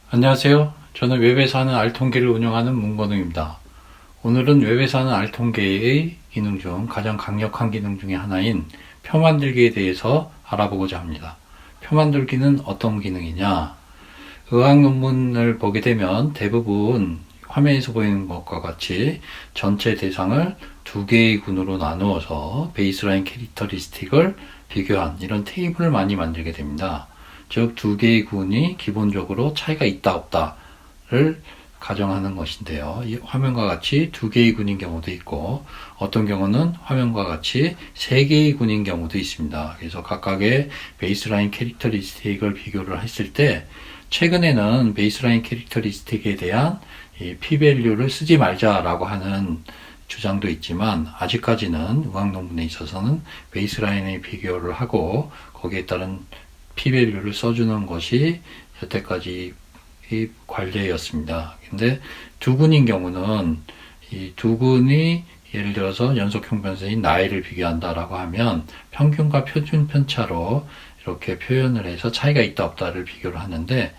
안녕하세요. 저는 웹에서 하는 알통계를 운영하는 문건우입니다. 오늘은 웹에서 하는 알통계의 기능 중 가장 강력한 기능 중에 하나인 표 만들기에 대해서 알아보고자 합니다. 표 만들기는 어떤 기능이냐? 의학 논문을 보게 되면 대부분 화면에서 보이는 것과 같이 전체 대상을 두 개의 군으로 나누어서 베이스라인 캐릭터리스틱을 비교한 이런 테이블을 많이 만들게 됩니다. 즉, 두 개의 군이 기본적으로 차이가 있다 없다를 가정하는 것인데요. 이 화면과 같이 두 개의 군인 경우도 있고 어떤 경우는 화면과 같이 세 개의 군인 경우도 있습니다. 그래서 각각의 베이스라인 캐릭터리스틱을 비교를 했을 때 최근에는 베이스라인 캐릭터리스틱에 대한 p-value를 쓰지 말자라고 하는 주장도 있지만 아직까지는 의학 논문에 있어서는 베이스라인의 비교를 하고 거기에 따른 p-value를 써주는 것이 여태까지 이 관례였습니다. 근데 두 군인 경우는 이 두 군이 예를 들어서 연속형 변수인 나이를 비교한다라고 하면 평균과 표준 편차로 이렇게 표현을 해서 차이가 있다 없다를 비교를 하는데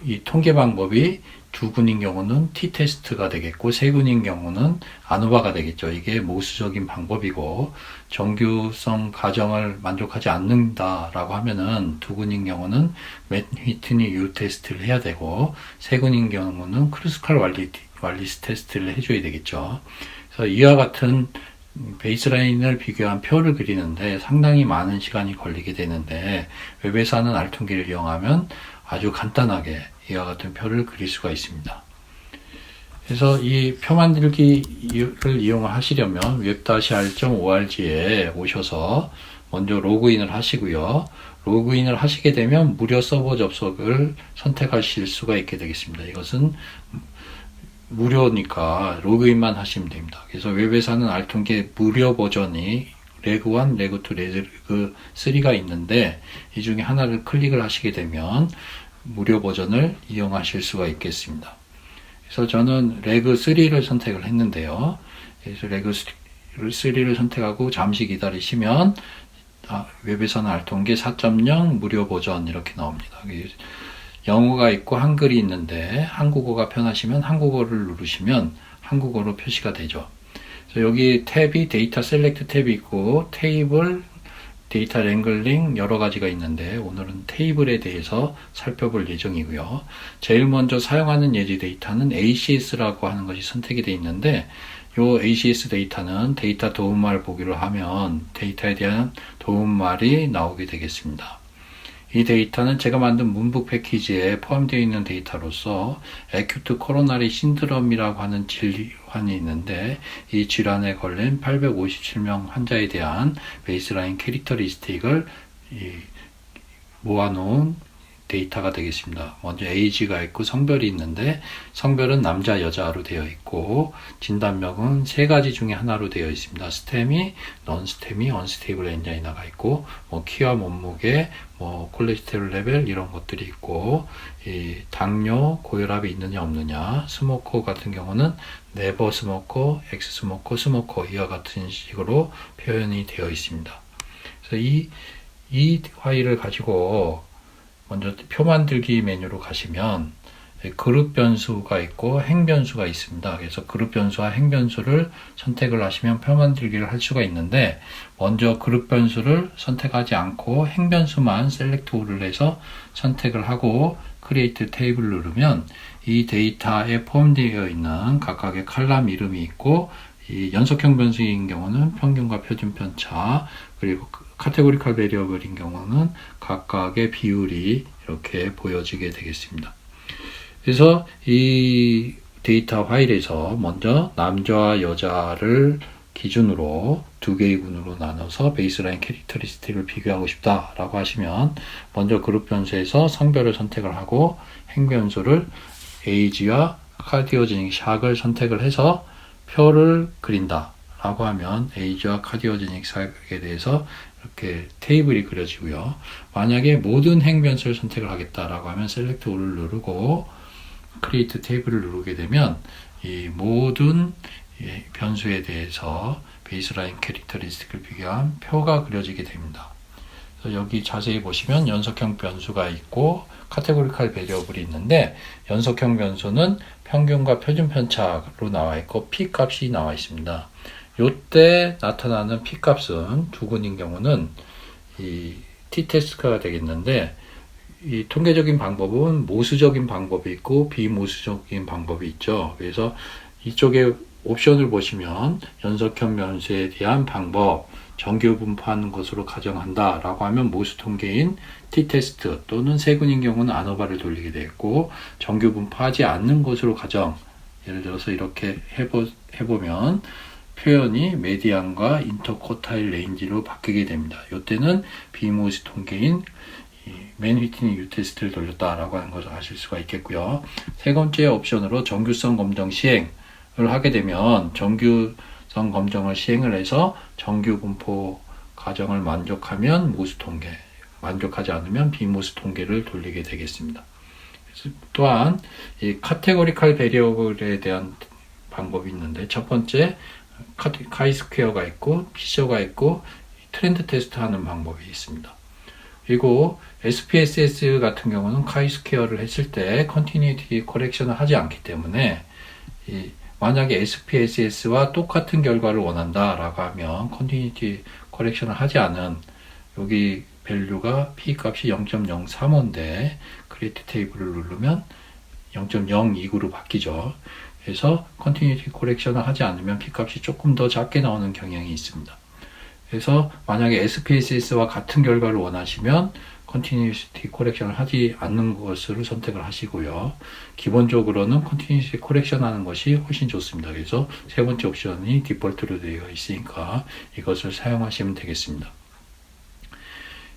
이 통계 방법이 두 군인 경우는 t-테스트가 되겠고 세 군인 경우는 아노바가 되겠죠. 이게 모수적인 방법이고 정규성 가정을 만족하지 않는다라고 하면은 두 군인 경우는 맨휘튼이 u-테스트를 해야 되고 세 군인 경우는 크루스칼 왈리스 테스트를 해줘야 되겠죠. 그래서 이와 같은 베이스라인을 비교한 표를 그리는데 상당히 많은 시간이 걸리게 되는데 웹에서 하는 알통계를 이용하면 아주 간단하게 이와 같은 표를 그릴 수가 있습니다. 그래서 이 표 만들기를 이용하시려면 web-r.org에 오셔서 먼저 로그인을 하시고요. 로그인을 하시게 되면 무료 서버 접속을 선택하실 수가 있게 되겠습니다. 이것은 무료니까 로그인만 하시면 됩니다. 그래서 웹에서 하는 알통계 무료 버전이 레그1, 레그2, 레그3가 있는데 이 중에 하나를 클릭을 하시게 되면 무료 버전을 이용하실 수가 있겠습니다. 그래서 저는 레그3를 선택을 했는데요. 그래서 레그3를 선택하고 잠시 기다리시면 웹에서는 알통계 4.0 무료 버전 이렇게 나옵니다. 영어가 있고 한글이 있는데 한국어가 편하시면 한국어를 누르시면 한국어로 표시가 되죠. 그래서 여기 탭이 데이터 셀렉트 탭이 있고 테이블, 데이터 랭글링 여러 가지가 있는데 오늘은 테이블에 대해서 살펴볼 예정이고요. 제일 먼저 사용하는 예지 데이터는 ACS라고 하는 것이 선택이 되어 있는데 이 ACS 데이터는 데이터 도움말 보기를 하면 데이터에 대한 도움말이 나오게 되겠습니다. 이 데이터는 제가 만든 문북 패키지에 포함되어 있는 데이터로서 에큐트 코로나리 신드롬이라고 하는 질환이 있는데 이 질환에 걸린 857명 환자에 대한 베이스라인 캐릭터리스틱을 모아놓은 데이터가 되겠습니다. 먼저 에이지가 있고 성별이 있는데 성별은 남자 여자로 되어 있고 진단명은 세 가지 중에 하나로 되어 있습니다. 스테미, 넌스테미, 언스테이블 엔자이나가 있고 키와 몸무게, 콜레스테롤 레벨 이런 것들이 있고 당뇨, 고혈압이 있느냐 없느냐, 스모커 같은 경우는 네버 스모커, 엑스 스모커, 스모커 이와 같은 식으로 표현이 되어 있습니다. 그래서 이 파일을 가지고 먼저 표 만들기 메뉴로 가시면 그룹 변수가 있고 행 변수가 있습니다. 그래서 그룹 변수와 행 변수를 선택을 하시면 표 만들기를 할 수가 있는데 먼저 그룹 변수를 선택하지 않고 행 변수만 셀렉트 올을 해서 선택을 하고 크리에이트 테이블 누르면 이 데이터에 포함되어 있는 각각의 칼럼 이름이 있고 이 연속형 변수인 경우는 평균과 표준 편차 그리고 카테고리컬 베리어블인 경우는 각각의 비율이 이렇게 보여지게 되겠습니다. 그래서 이 데이터 파일에서 먼저 남자와 여자를 기준으로 두 개의 군으로 나눠서 베이스라인 캐릭터리스틱을 비교하고 싶다라고 하시면 먼저 그룹 변수에서 성별을 선택을 하고 행 변수를 에이지와 카디오제닉 샥을 선택을 해서 표를 그린다 라고 하면 에이지와 카디오제닉 샥에 대해서 이렇게 테이블이 그려지고요. 만약에 모든 행 변수를 선택을 하겠다라고 하면 셀렉트 올을 누르고 크리에이트 테이블을 누르게 되면 이 모든 변수에 대해서 베이스라인 캐릭터리스틱을 비교한 표가 그려지게 됩니다. 그래서 여기 자세히 보시면 연속형 변수가 있고 카테고리칼 베리어블이 있는데, 연속형 변수는 평균과 표준 편차로 나와 있고 p 값이 나와 있습니다. 요때 나타나는 p 값은 두근인 경우는 이 t-test가 되겠는데, 이 통계적인 방법은 모수적인 방법이 있고 비모수적인 방법이 있죠. 그래서 이쪽에 옵션을 보시면 연속형 변수에 대한 방법, 정규 분포하는 것으로 가정한다 라고 하면 모수 통계인 t-test 또는 세근인 경우는 아노바를 돌리게 되고, 정규 분포하지 않는 것으로 가정, 예를 들어서 이렇게 해보면 표현이 메디안과 인터코타일 레인지로 바뀌게 됩니다. 이때는 비모수 통계인 맨휘튼이 U-테스트를 돌렸다라고 하는 것을 아실 수가 있겠고요. 세 번째 옵션으로 정규성 검정 시행을 하게 되면 정규성 검정을 시행을 해서 정규 분포 가정을 만족하면 모수 통계, 만족하지 않으면 비모수 통계를 돌리게 되겠습니다. 또한 이 카테고리칼 베리어블에 대한 방법이 있는데, 첫 번째 카이스퀘어가 있고 피셔가 있고 트렌드 테스트 하는 방법이 있습니다. 그리고 SPSS 같은 경우는 카이스퀘어를 했을 때 컨티뉴이티 코렉션을 하지 않기 때문에, 만약에 SPSS와 똑같은 결과를 원한다 라고 하면 컨티뉴이티 코렉션을 하지 않은, 여기 밸류가 p 값이 0.035인데 크리에이트 테이블을 누르면 0.029로 바뀌죠. 그래서 컨티뉴이티 코렉션을 하지 않으면 p 값이 조금 더 작게 나오는 경향이 있습니다. 그래서 만약에 SPSS와 같은 결과를 원하시면 컨티뉴이티 코렉션을 하지 않는 것을 선택을 하시고요. 기본적으로는 컨티뉴이티 코렉션 하는 것이 훨씬 좋습니다. 그래서 세 번째 옵션이 디폴트로 되어 있으니까 이것을 사용하시면 되겠습니다.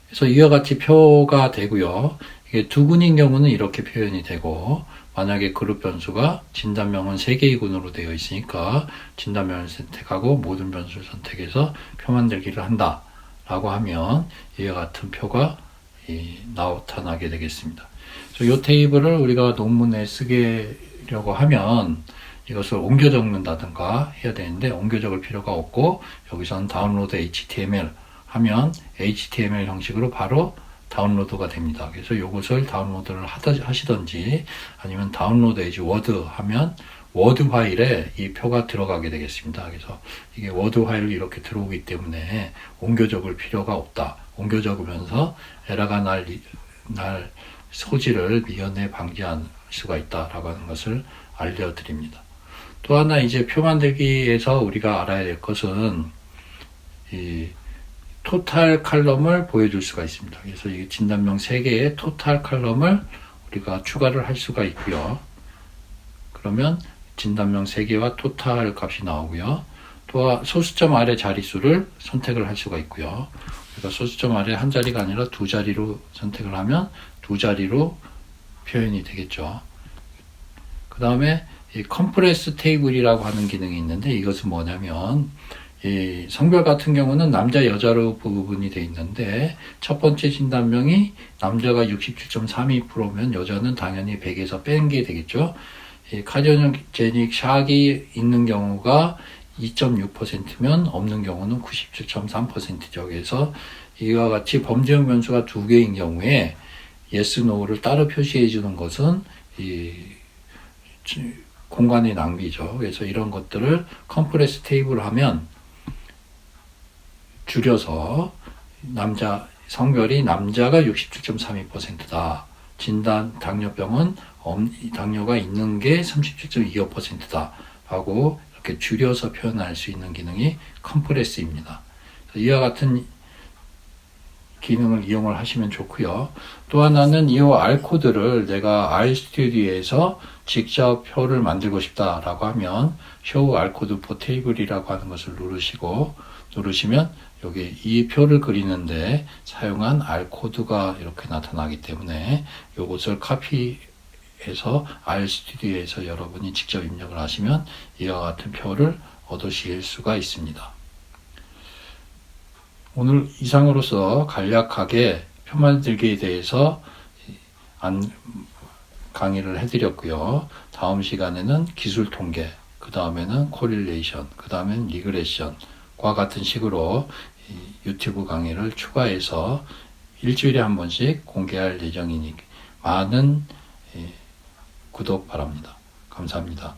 그래서 이와 같이 표가 되고요. 이게 두근인 경우는 이렇게 표현이 되고, 만약에 그룹 변수가 진단명은 3개의 군으로 되어 있으니까 진단명을 선택하고 모든 변수를 선택해서 표 만들기를 한다 라고 하면 이와 같은 표가 나타나게 되겠습니다. 이 테이블을 우리가 논문에 쓰려고 하면 이것을 옮겨 적는다든가 해야 되는데, 옮겨 적을 필요가 없고 여기서는 다운로드 HTML 하면 HTML 형식으로 바로 다운로드가 됩니다. 그래서 이것을 다운로드를 하시던지 아니면 다운로드 에이지 워드 하면 워드 파일에 이 표가 들어가게 되겠습니다. 그래서 이게 워드 파일이 이렇게 들어오기 때문에 옮겨 적을 필요가 없다. 옮겨 적으면서 에러가 날 소지를 미연에 방지할 수가 있다라고 하는 것을 알려드립니다. 또 하나 이제 표 만들기에서 우리가 알아야 될 것은 이 토탈 칼럼을 보여줄 수가 있습니다. 그래서 이 진단명 3개의 토탈 칼럼을 우리가 추가를 할 수가 있고요. 그러면 진단명 3개와 토탈 값이 나오고요. 또 소수점 아래 자릿수를 선택을 할 수가 있고요. 그러니까 소수점 아래 한 자리가 아니라 2자리로 선택을 하면 2자리로 표현이 되겠죠. 그 다음에 이 컴프레스 테이블이라고 하는 기능이 있는데, 이것은 뭐냐면 이 성별 같은 경우는 남자 여자로 부분이 되어 있는데, 첫 번째 진단명이 남자가 67.32%면 여자는 당연히 100에서 뺀 게 되겠죠. 이 카디오제닉 샥이 있는 경우가 2.6%면 없는 경우는 97.3%죠. 그래서 이와 같이 범죄형 변수가 2개인 경우에 yes, no를 따로 표시해 주는 것은 이 공간의 낭비죠. 그래서 이런 것들을 컴프레스 테이블 하면 줄여서 성별이 남자가 67.32%다. 진단 당뇨병은 당뇨가 있는 게 37.25%다. 하고 이렇게 줄여서 표현할 수 있는 기능이 컴프레스입니다. 이와 같은 기능을 이용을 하시면 좋고요. 또 하나는 이 R코드를 내가 RStudi오에서 직접 표를 만들고 싶다라고 하면 Show Rcode for Table이라고 하는 것을 누르시면 여기 이 표를 그리는데 사용한 R코드가 이렇게 나타나기 때문에 이것을 카피해서 RStudi오에서 여러분이 직접 입력을 하시면 이와 같은 표를 얻으실 수가 있습니다. 오늘 이상으로서 간략하게 표 만들기에 대해서 강의를 해드렸고요. 다음 시간에는 기술 통계, 그 다음에는 코릴레이션, 그 다음엔 리그레션과 같은 식으로 유튜브 강의를 추가해서 일주일에 한 번씩 공개할 예정이니 많은 구독 바랍니다. 감사합니다.